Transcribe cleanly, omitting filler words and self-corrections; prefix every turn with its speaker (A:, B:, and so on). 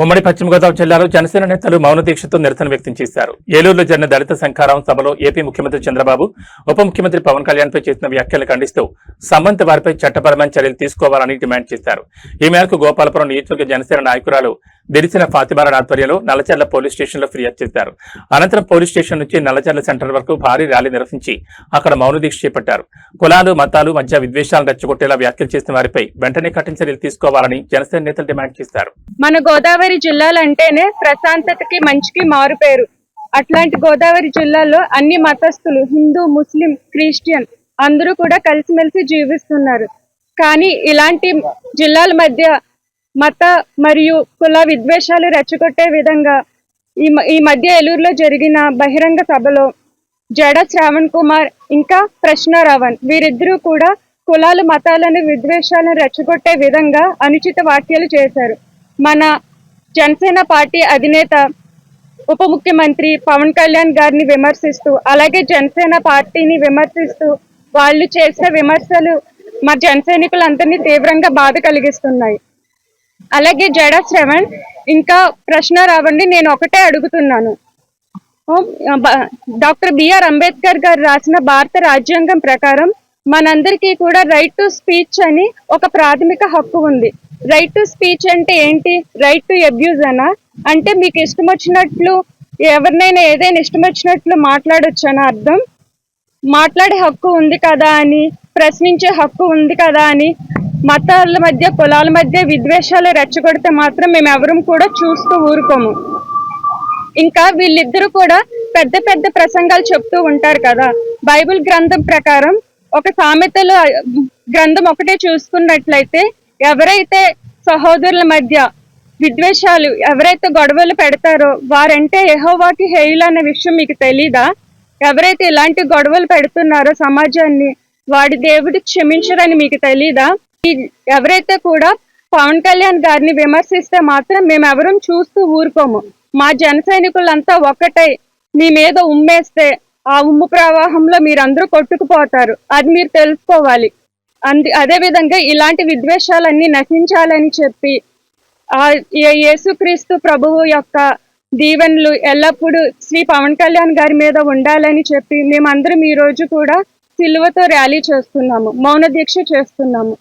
A: ఉమ్మడి పశ్చిమ గోదావరి జిల్లాలో జనసేన నేతలు మౌన దీక్షతో నిరసన వ్యక్తం చేశారు. ఏలూరులో జరిగిన దళిత సంఘారం సభలో ఏపీ ముఖ్యమంత్రి చంద్రబాబు, ఉప ముఖ్యమంత్రి పవన్ కళ్యాణ్ పై చేసిన వ్యాఖ్యలు ఖండిస్తూ సంబంధిత వారిపై చట్టపరమైన చర్యలు తీసుకోవాలని డిమాండ్ చేశారు. ఈ మేరకు గోపాలపురం నియోజకవర్గ జనసేన నాయకురాలు దిరిసిన ఫాతిమారాణి ఆధ్వర్యంలో నల్లచర్ల పోలీస్ స్టేషన్లో ఫిర్యాదు చేశారు. అనంతరం పోలీస్ స్టేషన్ నుంచి నల్లచర్ల సెంటర్ వరకు భారీ ర్యాలీ నిర్వహించి అక్కడ మౌన దీక్ష చేపట్టారు. కులాలు మతాలు మధ్య విద్వేషాలను రెచ్చగొట్టేలా వ్యాఖ్యలు చేసిన వారిపై వెంటనే కఠిన చర్యలు తీసుకోవాలని జనసేన నేతలు డిమాండ్ చేశారు.
B: మన గోదావరి జిల్లాలంటేనే ప్రశాంతతకి మంచికి మారుపేరు. అట్లాంటి గోదావరి జిల్లాలో అన్ని మతస్థులు, హిందూ, ముస్లిం, క్రిస్టియన్ అందరూ కూడా కలిసిమెలిసి జీవిస్తున్నారు. కానీ ఇలాంటి జిల్లాల మధ్య మత మరియు కుల విద్వేషాలు రెచ్చగొట్టే విధంగా ఈ మధ్య ఏలూరులో జరిగిన బహిరంగ సభలో జడ శ్రావణ్ కుమార్ ఇంకా ప్రశ్నారావణ్ వీరిద్దరూ కూడా కులాలు మతాలను విద్వేషాలను రెచ్చగొట్టే విధంగా అనుచిత వ్యాఖ్యలు చేశారు. మన జనసేన పార్టీ అధినేత ఉప ముఖ్యమంత్రి పవన్ కళ్యాణ్ గారిని విమర్శిస్తూ, అలాగే జనసేన పార్టీని విమర్శిస్తూ వాళ్ళు చేసిన విమర్శలు మా జన సైనికులందరినీ తీవ్రంగా బాధ కలిగిస్తున్నాయి. అలాగే జడ శ్రవణ్ ఇంకా ప్రశ్నారావణ్ని నేను ఒకటే అడుగుతున్నాను. డాక్టర్ బిఆర్ అంబేద్కర్ గారు రాసిన భారత రాజ్యాంగం ప్రకారం మనందరికీ కూడా రైట్ టు స్పీచ్ అని ఒక ప్రాథమిక హక్కు ఉంది. రైట్ టు స్పీచ్ అంటే ఏంటి? రైట్ టు అబ్యూజ్ అనా? అంటే మీకు ఇష్టం వచ్చినట్లు ఎవరినైనా ఏదైనా ఇష్టం వచ్చినట్లు మాట్లాడొచ్చనా అర్థం? మాట్లాడే హక్కు ఉంది కదా అని, ప్రశ్నించే హక్కు ఉంది కదా అని మతాల మధ్య కులాల మధ్య విద్వేషాలు రెచ్చగొడితే మాత్రం మేము ఎవరం కూడా చూస్తూ ఊరుకోము. ఇంకా వీళ్ళిద్దరూ కూడా పెద్ద పెద్ద ప్రసంగాలు చెప్తూ ఉంటారు కదా. బైబిల్ గ్రంథం ప్రకారం ఒక సామెతల గ్రంథం ఒకటే చూసుకున్నట్లయితే ఎవరైతే సహోదరుల మధ్య విద్వేషాలు, ఎవరైతే గొడవలు పెడతారో వారంటే యెహోవాకి హేయులు అనే విషయం మీకు తెలీదా? ఎవరైతే ఇలాంటి గొడవలు పెడుతున్నారో సమాజాన్ని వాడి దేవుడు క్షమించరని మీకు తెలీదా? ఎవరైతే కూడా పవన్ కళ్యాణ్ గారిని విమర్శిస్తే మాత్రం మేము ఎవరం చూస్తూ ఊరుకోము. మా జన సైనికులంతా ఒక్కటై మీ మీద ఉమ్మేస్తే ఆ ఉమ్ము ప్రవాహంలో మీరందరూ కొట్టుకుపోతారు. అది మీరు తెలుసుకోవాలి. అదే విధంగా ఇలాంటి విద్వేషాలన్నీ నశించాలని చెప్పి యేసుక్రీస్తు ప్రభువు యొక్క దీవెనలు ఎల్లప్పుడూ శ్రీ పవన్ కళ్యాణ్ గారి మీద ఉండాలని చెప్పి మేమందరం ఈ రోజు కూడా సిలువతో ర్యాలీ చేస్తున్నాము, మౌన దీక్ష చేస్తున్నాము.